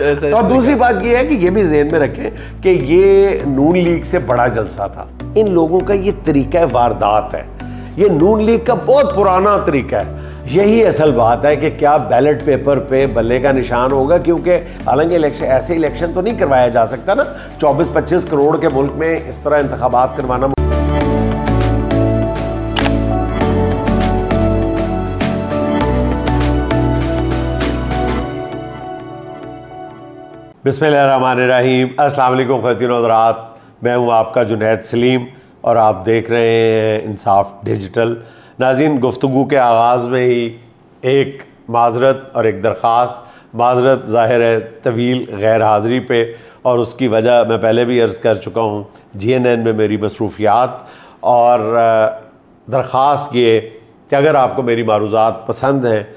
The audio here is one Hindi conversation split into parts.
और दूसरी बात ये है कि ये भी ज़हन में रखें कि ये नून लीग से बड़ा जलसा था। इन लोगों का ये तरीका वारदात है, ये नून लीग का बहुत पुराना तरीका है। यही असल बात है कि क्या बैलेट पेपर पे बल्ले का निशान होगा, क्योंकि हालांकि इलेक्शन ऐसे इलेक्शन तो नहीं करवाया जा सकता ना, 24-25 करोड़ के मुल्क में इस तरह इंतखाबात करवाना। बिस्मिल्लाहिर्रहमानिर्रहीम, अस्सलाम वालेकुम ख़वातीन और हज़रात, मैं हूँ आपका जुनैद सलीम और आप देख रहे हैं इंसाफ डिजिटल। नाज़रीन, गुफ्तगू के आगाज़ में ही एक माज़रत और एक दरख्वास्त। माज़रत ज़ाहिर है तवील गैर हाज़िरी पे, और उसकी वजह मैं पहले भी अर्ज़ कर चुका हूँ, GNN में मेरी मसरूफ़ियात। और दरख्वास्त ये कि अगर आपको मेरी मारूज़ात पसंद हैं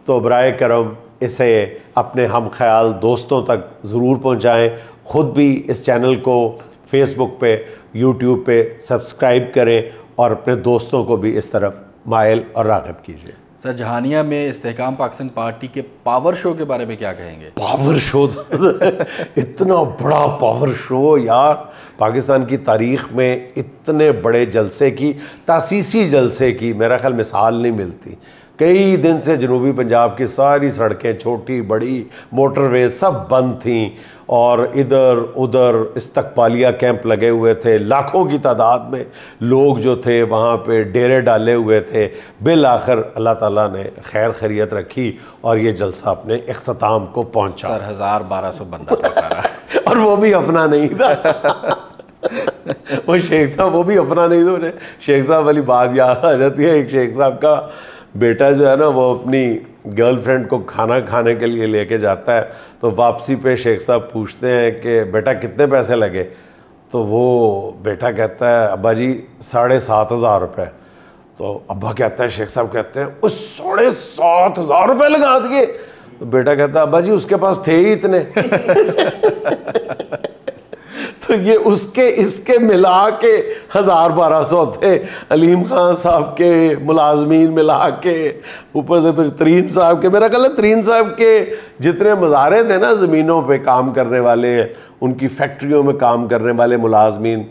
तो बराए करम इसे अपने हम ख्याल दोस्तों तक ज़रूर पहुँचाएँ। ख़ुद भी इस चैनल को फ़ेसबुक पे, यूट्यूब पे सब्सक्राइब करें और अपने दोस्तों को भी इस तरफ मायल और राग़िब कीजिए। सर, जहानिया में इस्तेहकाम पाकिस्तान पार्टी के पावर शो के बारे में क्या कहेंगे? पावर शो इतना बड़ा पावर शो यार, पाकिस्तान की तारीख़ में इतने बड़े जलसे की, तासीसी जलसे की मेरा ख्याल मिसाल नहीं मिलती। कई दिन से जनूबी पंजाब की सारी सड़कें, छोटी बड़ी मोटरवे सब बंद थीं और इधर उधर इस्तकबालिया कैंप लगे हुए थे। लाखों की तादाद में लोग जो थे वहाँ पे डेरे डाले हुए थे। बिल आखिर अल्लाह ताला ने खैर खैरियत रखी और ये जलसा अपने इख्तिताम को पहुँचा। सर, 1000-1200 बंदा था सारा और वो भी अपना नहीं था वो शेख साहब, वो भी अपना नहीं था। मुझे शेख साहब वाली बात याद आ जाती है। एक शेख साहब का बेटा जो है ना, वो अपनी गर्लफ्रेंड को खाना खाने के लिए लेके जाता है, तो वापसी पे शेख साहब पूछते हैं कि बेटा कितने पैसे लगे? तो वो बेटा कहता है अब्बा जी 7,500 रुपये। तो अब्बा कहता है, शेख साहब कहते हैं उस 7,500 रुपये लगा दिए? तो बेटा कहता है अब्बा जी उसके पास थे ही इतने तो ये उसके इसके मिला के 1000-1200 थे। अलीम खान साहब के मुलाजमीन मिला के, ऊपर से फिर तरीन साहब के, मेरा ख्याल है तरीन साहब के जितने मज़ारे थे ना ज़मीनों पे काम करने वाले, उनकी फैक्ट्रियों में काम करने वाले मुलाजमीन,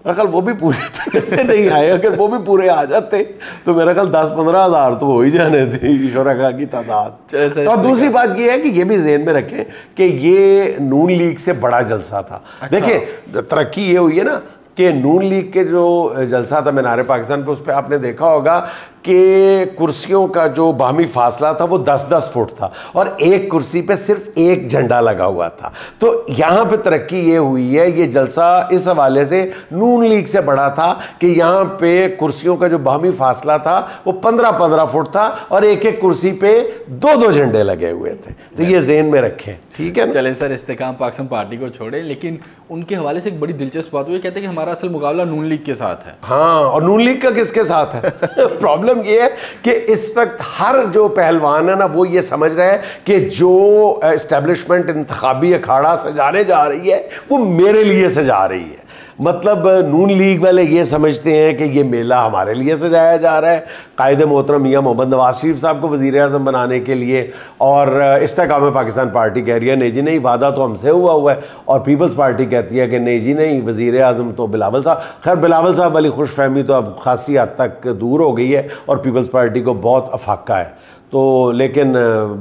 मेरा ख्याल वो भी पूरी तरह से नहीं आए। अगर वो भी पूरे आ जाते तो मेरा ख्याल 10-15 हज़ार तो हो ही जाने थी शुरका की तादाद। और दूसरी बात ये है कि ये भी ज़हन में रखें कि ये नून लीग से बड़ा जलसा था। देखिए, तरक्की ये हुई है ना कि नून लीग के जो जलसा था मीनार पाकिस्तान पे, उस पर आपने देखा होगा कि कुर्सियों का जो बाहमी फासला था वो 10-10 फुट था और एक कुर्सी पे सिर्फ एक झंडा लगा हुआ था। तो यहाँ पे तरक्की ये हुई है, ये जलसा इस हवाले से नून लीग से बड़ा था कि यहाँ पे कुर्सियों का जो बाहमी फासला था वो 15-15 फुट था और एक एक कुर्सी पे 2-2 झंडे लगे हुए थे। तो ये ज़हन में रखें, ठीक है। चलें सर, इस्तेहकाम पाकिस्तान पार्टी को छोड़ें, लेकिन उनके हवाले से एक बड़ी दिलचस्प बात हुई, कहते हैं कि हमारा असल मुकाबला नून लीग के साथ है। हाँ, और नून लीग का किसके साथ है? प्रॉब्लम ये है कि इस वक्त हर जो पहलवान है ना, वो ये समझ रहे हैं कि जो एस्टेब्लिशमेंट इंतखाबी अखाड़ा सजाने जा रही है वो मेरे लिए सजा रही है। मतलब नून लीग वाले ये समझते हैं कि ये मेला हमारे लिए सजाया जा रहा है, कायदे मोहतरम मियां मोहम्मद नवाज शरीफ साहब को वज़ीर आज़म बनाने के लिए। और इस्तेहकाम पाकिस्तान पार्टी कह रही है नहीं जी नहीं, वादा तो हमसे हुआ है। और पीपल्स पार्टी कहती है कि नहीं जी नहीं, वज़ीर आज़म तो बिलावल साहब। खैर, बिलावल साहब वाली खुशफहमी तो अब खासी हद तक दूर हो गई है और पीपल्स पार्टी को बहुत अफाका है। तो लेकिन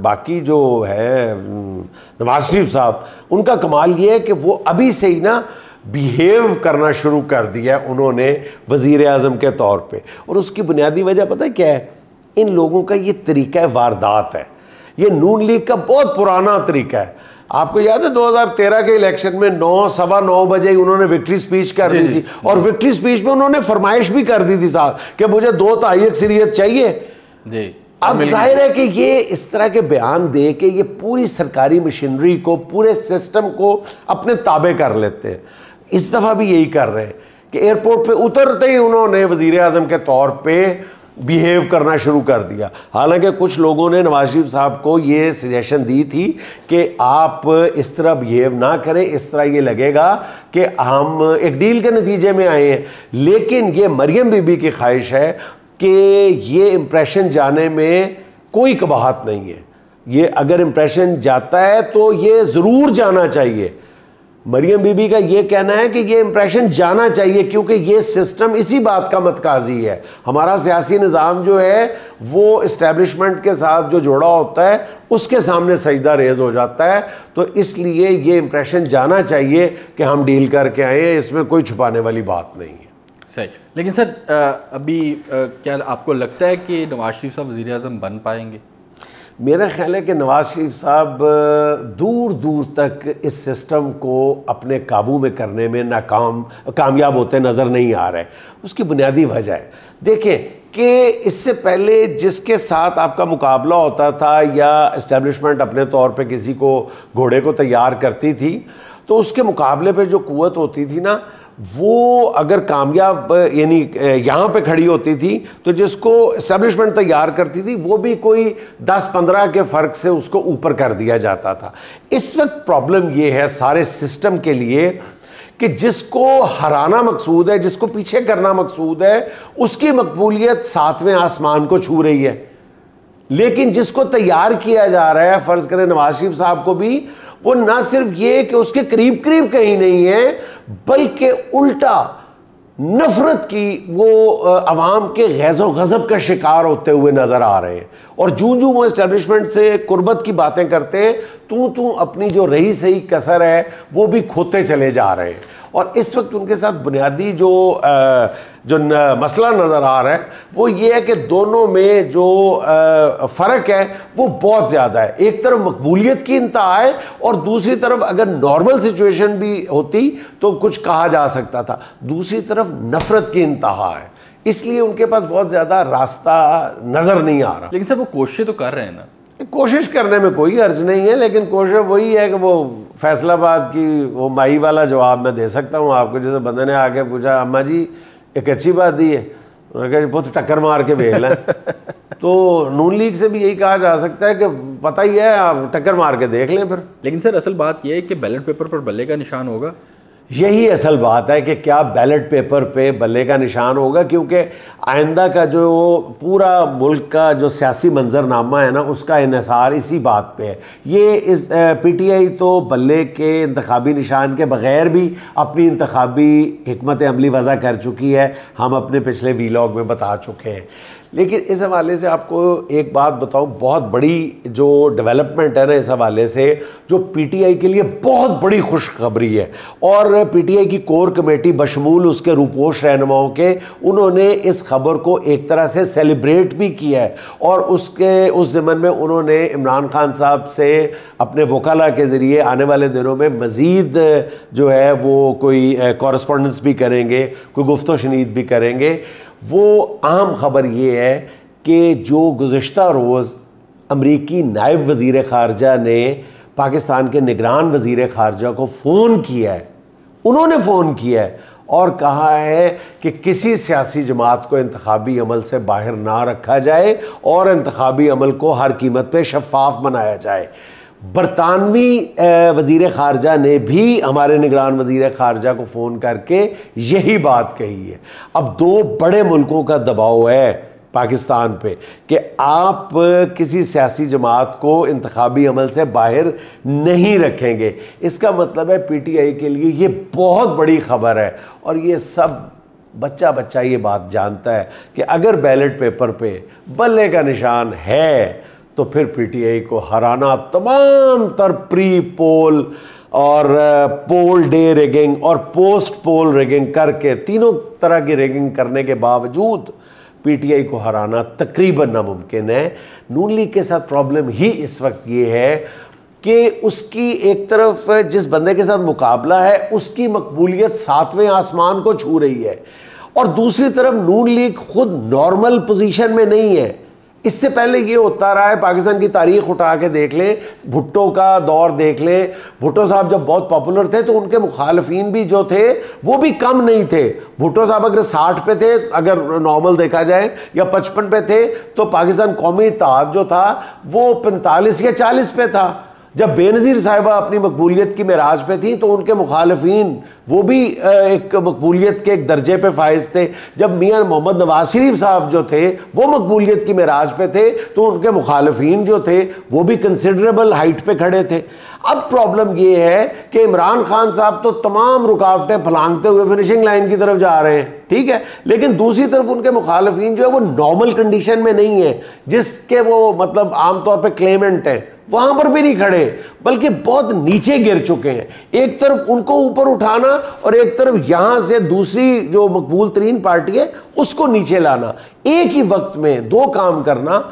बाकी जो है नवाज शरीफ साहब, उनका कमाल ये है कि वो अभी से ही ना बिहेव करना शुरू कर दिया उन्होंने वज़ीर आज़म के तौर पे। और उसकी बुनियादी वजह पता है क्या है? इन लोगों का ये तरीका वारदात है। ये नून लीग का बहुत पुराना तरीका है। आपको याद है 2013 के इलेक्शन में 9-9:15 बजे उन्होंने विक्ट्री स्पीच कर दी थी और विक्ट्री स्पीच में उन्होंने फरमाइश भी कर दी थी साहब कि मुझे 2 ताई अक्सरियत चाहिए जी। अब जाहिर है कि ये इस तरह के बयान दे के ये पूरी सरकारी मशीनरी को, पूरे सिस्टम को अपने ताबे कर लेते हैं। इस दफ़ा भी यही कर रहे हैं कि एयरपोर्ट पे उतरते ही उन्होंने वज़ीर आज़म के तौर पे बिहेव करना शुरू कर दिया। हालांकि कुछ लोगों ने नवाज शरीफ साहब को ये सजेशन दी थी कि आप इस तरह बिहेव ना करें, इस तरह ये लगेगा कि हम एक डील के नतीजे में आए हैं। लेकिन ये मरियम बीबी की ख्वाहिश है कि ये इम्प्रेशन जाने में कोई कबाहत नहीं है। ये अगर इम्प्रेशन जाता है तो ये ज़रूर जाना चाहिए। मरियम बीबी का ये कहना है कि ये इम्प्रेशन जाना चाहिए, क्योंकि ये सिस्टम इसी बात का मतकाजी है। हमारा सियासी निज़ाम जो है वो इस्टेब्लिशमेंट के साथ जो जुड़ा होता है उसके सामने सजदा रेज हो जाता है, तो इसलिए ये इम्प्रेशन जाना चाहिए कि हम डील करके आए हैं, इसमें कोई छुपाने वाली बात नहीं है। सही। लेकिन सर अभी क्या आपको लगता है कि नवाज शरीफ साहब वज़ीर आज़म बन पाएंगे? मेरा ख्याल है कि नवाज शरीफ साहब दूर दूर तक इस सिस्टम को अपने काबू में करने में कामयाब होते नज़र नहीं आ रहे। उसकी बुनियादी वजह है, देखें कि इससे पहले जिसके साथ आपका मुकाबला होता था या इस्टेब्लिशमेंट अपने तौर पे किसी को घोड़े को तैयार करती थी, तो उसके मुकाबले पे जो कुव्वत होती थी ना, वो अगर कामयाब यानी यहाँ पे खड़ी होती थी तो जिसको इस्टेब्लिशमेंट तैयार करती थी वो भी कोई 10-15 के फ़र्क से उसको ऊपर कर दिया जाता था। इस वक्त प्रॉब्लम ये है सारे सिस्टम के लिए कि जिसको हराना मकसूद है, जिसको पीछे करना मकसूद है, उसकी मकबूलियत 7वें आसमान को छू रही है। लेकिन जिसको तैयार किया जा रहा है, फ़र्ज़ करें नवाज शरीफ साहब को भी, वो ना सिर्फ ये कि उसके करीब करीब कहीं नहीं है, बल्कि उल्टा नफरत की वो अवाम के गैज़ो गज़ब का शिकार होते हुए नज़र आ रहे हैं। और जूं जूं वो इस्टेब्लिशमेंट से कुर्बत की बातें करते हैं, तू अपनी जो रही सही कसर है वो भी खोते चले जा रहे हैं। और इस वक्त उनके साथ बुनियादी जो मसला नज़र आ रहा है वो ये है कि दोनों में जो फ़र्क है वो बहुत ज़्यादा है। एक तरफ मकबूलियत की इंतहा है और दूसरी तरफ अगर नॉर्मल सिचुएशन भी होती तो कुछ कहा जा सकता था, दूसरी तरफ नफ़रत की इंतहा है, इसलिए उनके पास बहुत ज़्यादा रास्ता नज़र नहीं आ रहा। लेकिन सर वो कोशिश तो कर रहे हैं ना। कोशिश करने में कोई अर्ज नहीं है, लेकिन कोशिश वही है कि वो फैसलाबाद की वो माई वाला जवाब मैं दे सकता हूँ आपको। जैसे बंदे ने आके पूछा, अम्मा जी एक अच्छी बात दी है, उन्होंने कहा बहुत टक्कर मार के भेज लें। तो नून लीग से भी यही कहा जा सकता है कि पता ही है, आप टक्कर मार के देख लें फिर। लेकिन सर असल बात यह है कि बैलेट पेपर पर बल्ले का निशान होगा। यही असल बात है कि क्या बैलेट पेपर पे बल्ले का निशान होगा, क्योंकि आइंदा का जो पूरा मुल्क का जो सियासी मंजरनामा है ना, उसका इन्हिसार इसी बात पे है। ये इस पीटीआई तो बल्ले के इंतखाबी निशान के बग़ैर भी अपनी इंतखाबी हिकमत अमली वज़ा कर चुकी है, हम अपने पिछले वीलॉग में बता चुके हैं। लेकिन इस हवाले से आपको एक बात बताऊं, बहुत बड़ी जो डेवलपमेंट है ना इस हवाले से, जो पीटीआई के लिए बहुत बड़ी खुशखबरी है। और पीटीआई की कोर कमेटी बशमूल उसके रूपोश रहनुमाओं के, उन्होंने इस खबर को एक तरह से सेलिब्रेट भी किया है और उसके उस ज़मन में उन्होंने इमरान खान साहब से अपने वकाला के ज़रिए आने वाले दिनों में मज़ीद जो है वो कोई कॉरस्पॉन्डेंस भी करेंगे, कोई गुफ्तो शनीद भी करेंगे। वो आम ख़बर ये है कि जो गुज़श्ता रोज़ अमरीकी नायब वज़ीर ख़ारजा ने पाकिस्तान के निगरान वज़ीर ख़ारजा को फ़ोन किया है, उन्होंने फ़ोन किया है और कहा है कि किसी सियासी जमात को इंतखाबी अमल से बाहर ना रखा जाए और इंतखाबी अमल को हर कीमत पे शफ़ाफ बनाया जाए। बरतानवी वज़ीर ख़ारजा ने भी हमारे निगरान वज़ीर ख़ारजा को फ़ोन करके यही बात कही है। अब दो बड़े मुल्कों का दबाव है पाकिस्तान पे कि आप किसी सियासी जमात को इंतखाबी अमल से बाहर नहीं रखेंगे। इसका मतलब है पीटीआई के लिए ये बहुत बड़ी ख़बर है और ये सब बच्चा ये बात जानता है कि अगर बैलेट पेपर पे बल्ले का निशान है तो फिर पीटीआई को हराना तमाम तर प्री पोल और पोल डे रिगिंग और पोस्ट पोल रिगिंग करके, तीनों तरह की रिगिंग करने के बावजूद पीटीआई को हराना तकरीबन नामुमकिन है। नून लीग के साथ प्रॉब्लम ही इस वक्त ये है कि उसकी एक तरफ जिस बंदे के साथ मुकाबला है उसकी मकबूलियत 7वें आसमान को छू रही है और दूसरी तरफ नून लीग खुद नॉर्मल पोजीशन में नहीं है। इससे पहले ये होता रहा है, पाकिस्तान की तारीख उठा के देख लें, भुट्टो का दौर देख लें, भुट्टो साहब जब बहुत पॉपुलर थे तो उनके मुखालफीन भी जो थे वो भी कम नहीं थे। भुट्टो साहब अगर 60 पे थे, अगर नॉर्मल देखा जाए, या 55 पे थे, तो पाकिस्तान कौमी इत्तेहाद जो था वो 45 या 40 पे था। जब बेनज़ीर साहिबा अपनी मकबूलियत की मेराज पे थी तो उनके मुखालिफिन वो भी एक मकबूलियत के एक दर्जे पे फाइज थे। जब मियाँ मोहम्मद नवाज शरीफ साहब जो थे वो मकबूलियत की मेराज पे थे तो उनके मुखालिफिन जो थे वो भी कंसिडरेबल हाइट पे खड़े थे। अब प्रॉब्लम ये है कि इमरान खान साहब तो तमाम रुकावटें फलांगते हुए फिनिशिंग लाइन की तरफ जा रहे हैं, ठीक है, लेकिन दूसरी तरफ उनके मुखालिफिन जो है वो नॉर्मल कंडीशन में नहीं है जिसके वो मतलब आमतौर पर क्लेमेंट है, वहां पर भी नहीं खड़े बल्कि बहुत नीचे गिर चुके हैं। एक तरफ उनको ऊपर उठाना और एक तरफ यहां से दूसरी जो मकबूल तरीन पार्टी है उसको नीचे लाना, एक ही वक्त में दो काम करना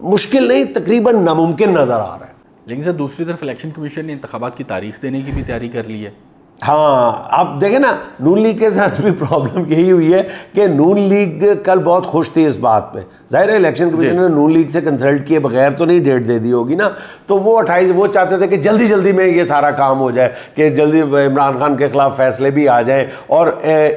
मुश्किल नहीं तकरीबन नामुमकिन नजर आ रहा है। लेकिन सर दूसरी तरफ इलेक्शन कमीशन ने इंतखाबात की तारीख देने की भी तैयारी कर ली है। हाँ, आप देखें ना, नून लीग के साथ भी प्रॉब्लम यही हुई है कि नून लीग कल बहुत खुश थी इस बात पे। जाहिर है इलेक्शन कमीशन ने नून लीग से कंसल्ट किए बगैर तो नहीं डेट दे दी होगी ना, तो वो 28 वो चाहते थे कि जल्दी जल्दी में ये सारा काम हो जाए कि जल्दी इमरान खान के खिलाफ फैसले भी आ जाएं और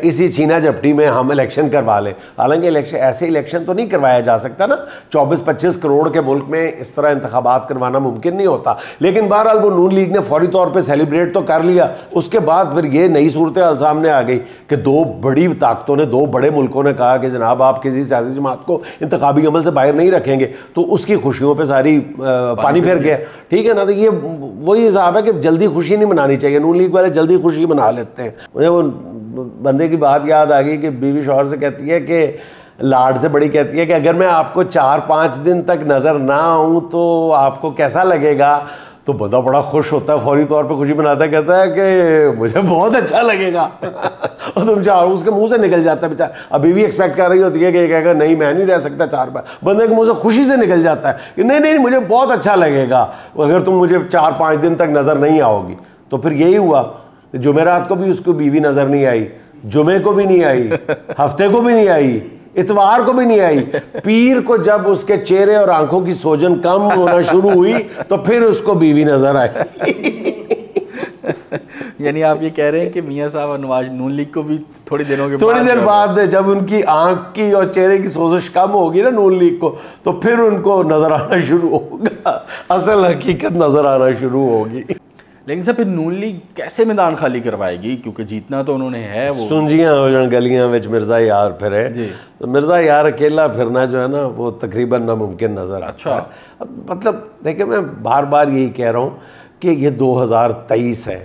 इसी छीना झपटी में हम इलेक्शन करवा लें। हालांकि इलेक्शन ऐसे इलेक्शन तो नहीं करवाया जा सकता ना, 24-25 करोड़ के मुल्क में इस तरह इंतखाबात करवाना मुमकिन नहीं होता। लेकिन बहरहाल वो नून लीग ने फौरी तौर पर सेलिब्रेट तो कर लिया। उसके बाद फिर ये नई सूरत हाल सामने आ गई कि दो बड़ी ताकतों ने, दो बड़े मुल्कों ने कहा कि जनाब आप किसी सियासी जमात को इंतखाबी अमल से बाहर नहीं रखेंगे, तो उसकी खुशियों पे सारी पानी फिर गया, ठीक है ना। तो ये वही हिसाब है कि जल्दी खुशी नहीं मनानी चाहिए, नून लीग वाले जल्दी खुशी मना लेते हैं। मुझे वो बंदे की बात याद आ गई कि बीवी शौहर से कहती है कि लाड से बड़ी कहती है कि अगर मैं आपको 4-5 दिन तक नज़र ना आऊँ तो आपको कैसा लगेगा। तो बंदा बड़ा खुश होता है, फौरी तौर पे खुशी मनाता है, कहता है कि मुझे बहुत अच्छा लगेगा और तुम चाहो, उसके मुंह से निकल जाता है बेचारा। अभी भी एक्सपेक्ट कर रही होती है कि कहेगा नहीं मैं नहीं रह सकता 4 बार, बंदे के मुंह से खुशी से निकल जाता है कि नहीं नहीं मुझे बहुत अच्छा लगेगा अगर तुम मुझे 4-5 दिन तक नज़र नहीं आओगी। तो फिर यही हुआ, जुमेरात को भी उसको बीवी नज़र नहीं आई, जुमे को भी नहीं आई, हफ्ते को भी नहीं आई, इतवार को भी नहीं आई। पीर को जब उसके चेहरे और आंखों की सोजन कम होना शुरू हुई तो फिर उसको बीवी नजर आई। यानी आप ये कह रहे हैं कि मियां साहब और नवाज नून लीग को भी थोड़ी देर बाद जब उनकी आंख की और चेहरे की सोजिश कम होगी ना नून लीग को, तो फिर उनको नजर आना शुरू होगा, असल हकीकत नजर आना शुरू होगी। लेकिन सर फिर नून लीग कैसे मैदान खाली करवाएगी, क्योंकि जीतना तो उन्होंने है। वो सुंजियां हो जान गलियां विच मिर्जा यार फिरे, तो मिर्जा यार अकेला फिरना जो है ना वो तकरीबन नामुमकिन नज़र आता है। अब मतलब देखिए मैं बार बार यही कह रहा हूँ कि ये 2023 है,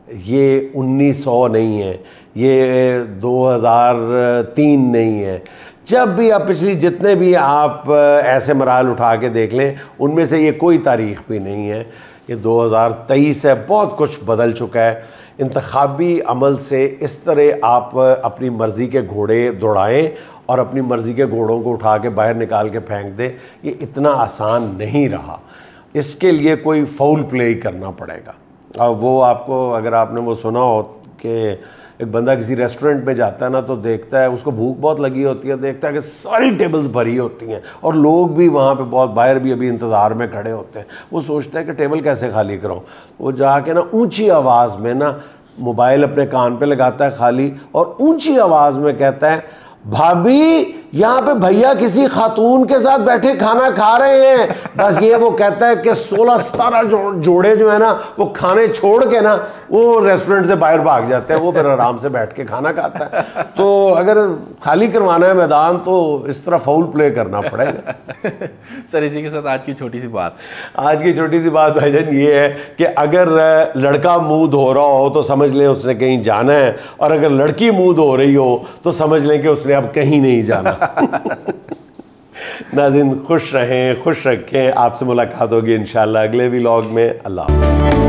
ये 1900 नहीं है, ये 2003 नहीं है। जब भी आप पिछली जितने भी आप ऐसे मराहल उठा के देख लें उनमें से ये कोई तारीख भी नहीं है। ये 2023 है, बहुत कुछ बदल चुका है। इंतखाबी अमल से इस तरह आप अपनी मर्ज़ी के घोड़े दौड़ाएं और अपनी मर्ज़ी के घोड़ों को उठा के बाहर निकाल के फेंक दें, ये इतना आसान नहीं रहा। इसके लिए कोई फाउल प्ले ही करना पड़ेगा। और वो आपको अगर आपने वो सुना हो कि एक बंदा किसी रेस्टोरेंट में जाता है ना तो देखता है, उसको भूख बहुत लगी होती है, देखता है कि सारी टेबल्स भरी होती हैं और लोग भी वहाँ पे बहुत बाहर भी अभी इंतज़ार में खड़े होते हैं। वो सोचता है कि टेबल कैसे खाली कराऊँ। वो जाके ना ऊंची आवाज़ में ना मोबाइल अपने कान पे लगाता है खाली और ऊंची आवाज़ में कहता है भाभी यहाँ पे भैया किसी खातून के साथ बैठे खाना खा रहे हैं। बस ये वो कहता है कि 16-17 जोड़े जो है ना वो खाने छोड़ के ना वो रेस्टोरेंट से बाहर भाग जाते हैं, वो फिर आराम से बैठ के खाना खाता है। तो अगर खाली करवाना है मैदान तो इस तरह फाउल प्ले करना पड़ेगा। सर इसी के साथ आज की छोटी सी बात भाईजान ये है कि अगर लड़का मुँह धो रहा हो तो समझ लें उसने कहीं जाना है, और अगर लड़की मुँह धो रही हो तो समझ लें कि उसने अब कहीं नहीं जाना। नाज़रीन खुश रहें, खुश रखें। आपसे मुलाकात होगी इंशाअल्लाह अगले व्लॉग में। अल्लाह।